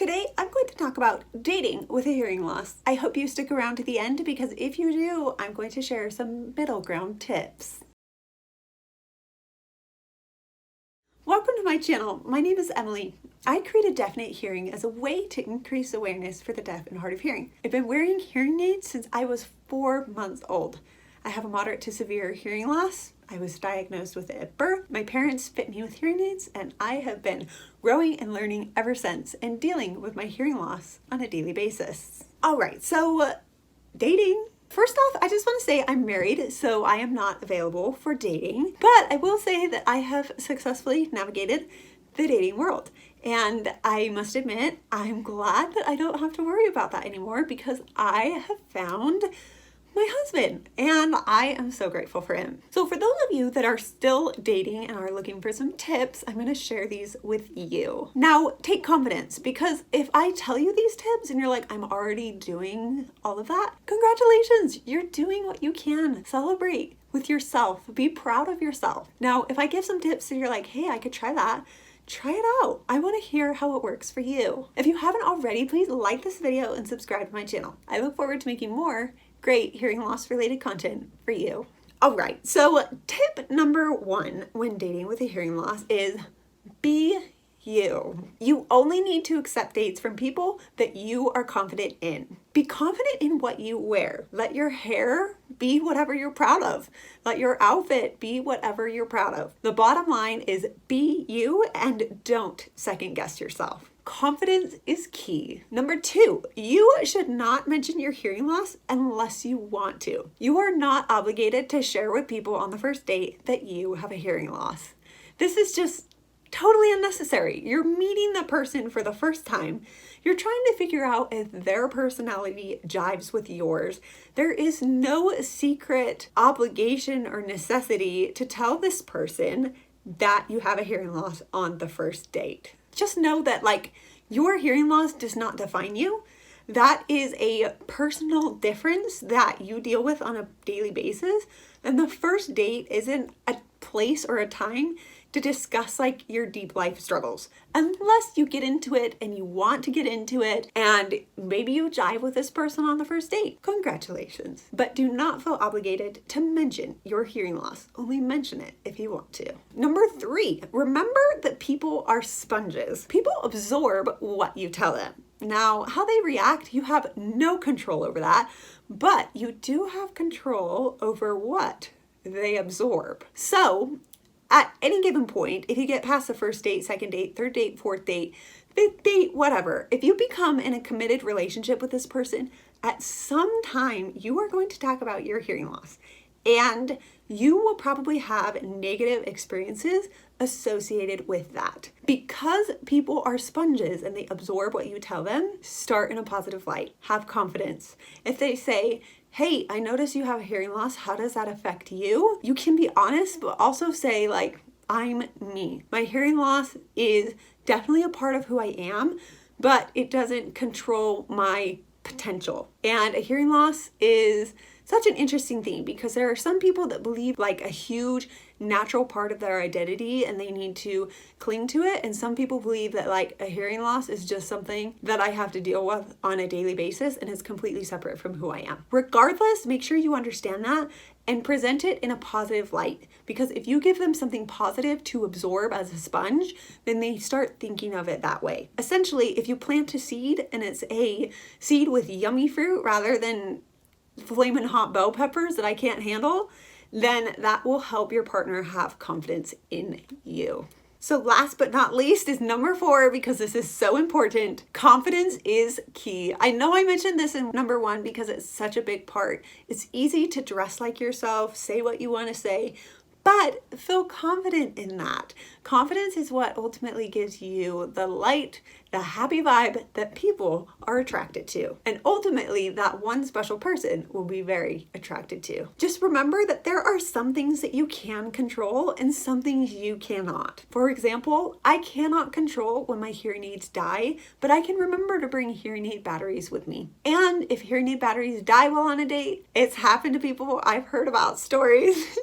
Today, I'm going to talk about dating with a hearing loss. I hope you stick around to the end because if you do, I'm going to share some middle ground tips. Welcome to my channel. My name is Emily. I created Definite Hearing as a way to increase awareness for the deaf and hard of hearing. I've been wearing hearing aids since I was 4 months old. I have a moderate to severe hearing loss. I was diagnosed with it at birth. My parents fit me with hearing aids, and I have been growing and learning ever since and dealing with my hearing loss on a daily basis. All right, so dating. First off, I just want to say I'm married, so I am not available for dating, but I will say that I have successfully navigated the dating world. And I must admit, I'm glad that I don't have to worry about that anymore because I have found my husband, and I am so grateful for him. So for those of you that are still dating and are looking for some tips, I'm going to share these with you. Now, take confidence, because if I tell you these tips and you're like, I'm already doing all of that, congratulations, you're doing what you can. Celebrate with yourself. Be proud of yourself. Now, if I give some tips and you're like, hey, I could try that, try it out. I want to hear how it works for you. If you haven't already, please like this video and subscribe to my channel. I look forward to making more great hearing loss related content for you. All right, so tip number 1 when dating with a hearing loss is be you. You only need to accept dates from people that you are confident in. Be confident in what you wear. Let your hair be whatever you're proud of. Let your outfit be whatever you're proud of. The bottom line is be you and don't second guess yourself. Confidence is key. Number 2, you should not mention your hearing loss unless you want to. You are not obligated to share with people on the first date that you have a hearing loss. This is just totally unnecessary. You're meeting the person for the first time. You're trying to figure out if their personality jives with yours. There is no secret obligation or necessity to tell this person that you have a hearing loss on the first date. Just know that your hearing loss does not define you. That is a personal difference that you deal with on a daily basis. And the first date isn't a place or a time to discuss your deep life struggles. Unless you get into it and you want to get into it and maybe you jive with this person on the first date. Congratulations. But do not feel obligated to mention your hearing loss. Only mention it if you want to. Number 3, remember that people are sponges. People absorb what you tell them. Now, how they react, you have no control over that, but you do have control over what they absorb. So, at any given point, if you get past the first date, second date, third date, fourth date, fifth date, whatever, if you become in a committed relationship with this person, at some time you are going to talk about your hearing loss. And you will probably have negative experiences associated with that. Because people are sponges and they absorb what you tell them, start in a positive light. Have confidence. If they say, hey, I notice you have a hearing loss, how does that affect you? You can be honest, but also say I'm me. My hearing loss is definitely a part of who I am, but it doesn't control my potential. And a hearing loss is such an interesting thing because there are some people that believe a huge natural part of their identity and they need to cling to it. And some people believe that a hearing loss is just something that I have to deal with on a daily basis and is completely separate from who I am. Regardless, make sure you understand that and present it in a positive light, because if you give them something positive to absorb as a sponge, then they start thinking of it that way. Essentially, if you plant a seed and it's a seed with yummy fruit rather than flaming hot bell peppers that I can't handle, then that will help your partner have confidence in you. So last but not least is number 4, because this is so important. Confidence is key. I know I mentioned this in number 1 because it's such a big part. It's easy to dress like yourself, say what you want to say, but feel confident in that. Confidence is what ultimately gives you the light, the happy vibe that people are attracted to. And ultimately, that one special person will be very attracted to. Just remember that there are some things that you can control and some things you cannot. For example, I cannot control when my hearing aids die, but I can remember to bring hearing aid batteries with me. And if hearing aid batteries die while on a date, it's happened to people. I've heard about stories.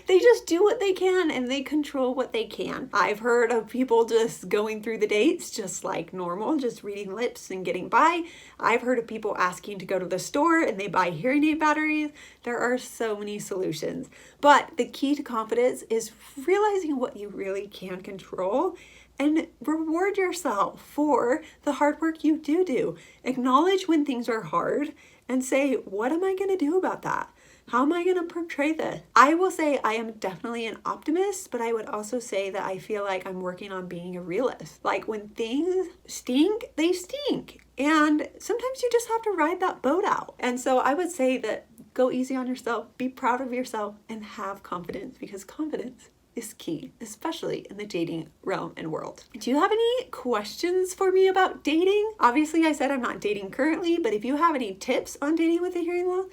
They just do what they can and they control what they can. I've heard of people just going through the dates just like normal, just reading lips and getting by. I've heard of people asking to go to the store and they buy hearing aid batteries. There are so many solutions. But the key to confidence is realizing what you really can control and reward yourself for the hard work you do. Acknowledge when things are hard and say, what am I going to do about that? How am I going to portray this? I will say I am definitely an optimist, but I would also say that I feel like I'm working on being a realist. Like when things stink, they stink. And sometimes you just have to ride that boat out. And so I would say that go easy on yourself, be proud of yourself, and have confidence, because confidence is key, especially in the dating realm and world. Do you have any questions for me about dating? Obviously, I said I'm not dating currently, but if you have any tips on dating with a hearing loss,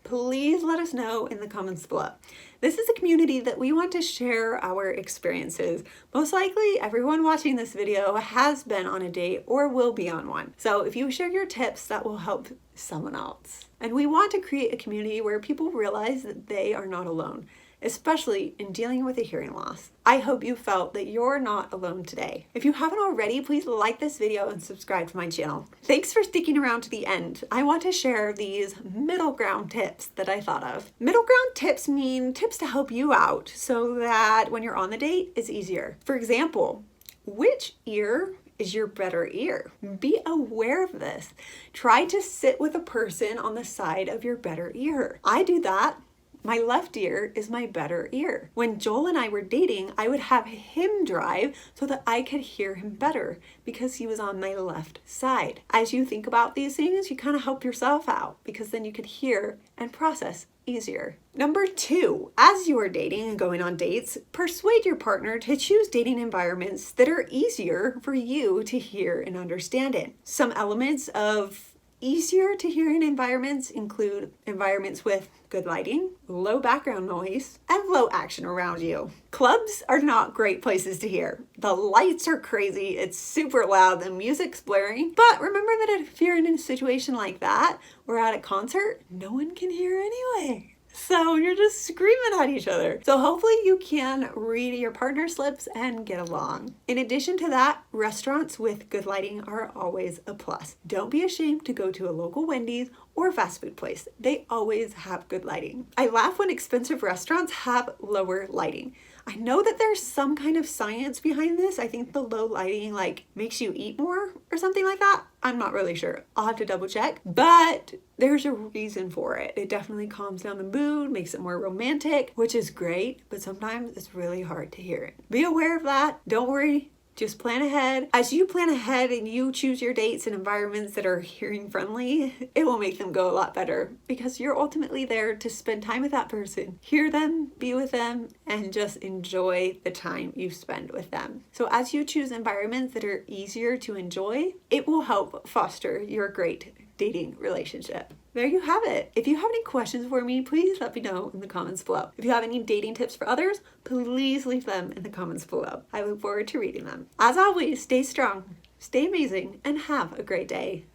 please let us know in the comments below. This is a community that we want to share our experiences. Most likely everyone watching this video has been on a date or will be on one. So if you share your tips, that will help someone else. And we want to create a community where people realize that they are not alone, especially in dealing with a hearing loss. I hope you felt that you're not alone today. If you haven't already, please like this video and subscribe to my channel. Thanks for sticking around to the end. I want to share these middle ground tips that I thought of. Middle ground tips mean tips to help you out so that when you're on the date, it's easier. For example, which ear is your better ear? Be aware of this. Try to sit with a person on the side of your better ear. I do that. My left ear is my better ear. When Joel and I were dating, I would have him drive so that I could hear him better because he was on my left side. As you think about these things, you kind of help yourself out because then you could hear and process easier. Number 2, as you are dating and going on dates, persuade your partner to choose dating environments that are easier for you to hear and understand in. Some elements of easier to hear in environments include environments with good lighting, low background noise, and low action around you. Clubs are not great places to hear. The lights are crazy, it's super loud, the music's blaring. But remember that if you're in a situation like that, or at a concert, no one can hear anyway. So you're just screaming at each other. So hopefully you can read your partner's lips and get along. In addition to that, restaurants with good lighting are always a plus. Don't be ashamed to go to a local Wendy's or fast food place. They always have good lighting. I laugh when expensive restaurants have lower lighting. I know that there's some kind of science behind this. I think the low lighting makes you eat more or something like that. I'm not really sure. I'll have to double check, but there's a reason for it. It definitely calms down the mood, makes it more romantic, which is great, but sometimes it's really hard to hear it. Be aware of that. Don't worry. Just plan ahead. As you plan ahead and you choose your dates in environments that are hearing friendly, it will make them go a lot better because you're ultimately there to spend time with that person, hear them, be with them, and just enjoy the time you spend with them. So as you choose environments that are easier to enjoy, it will help foster your great dating relationship. There you have it. If you have any questions for me, please let me know in the comments below. If you have any dating tips for others, please leave them in the comments below. I look forward to reading them. As always, stay strong, stay amazing, and have a great day.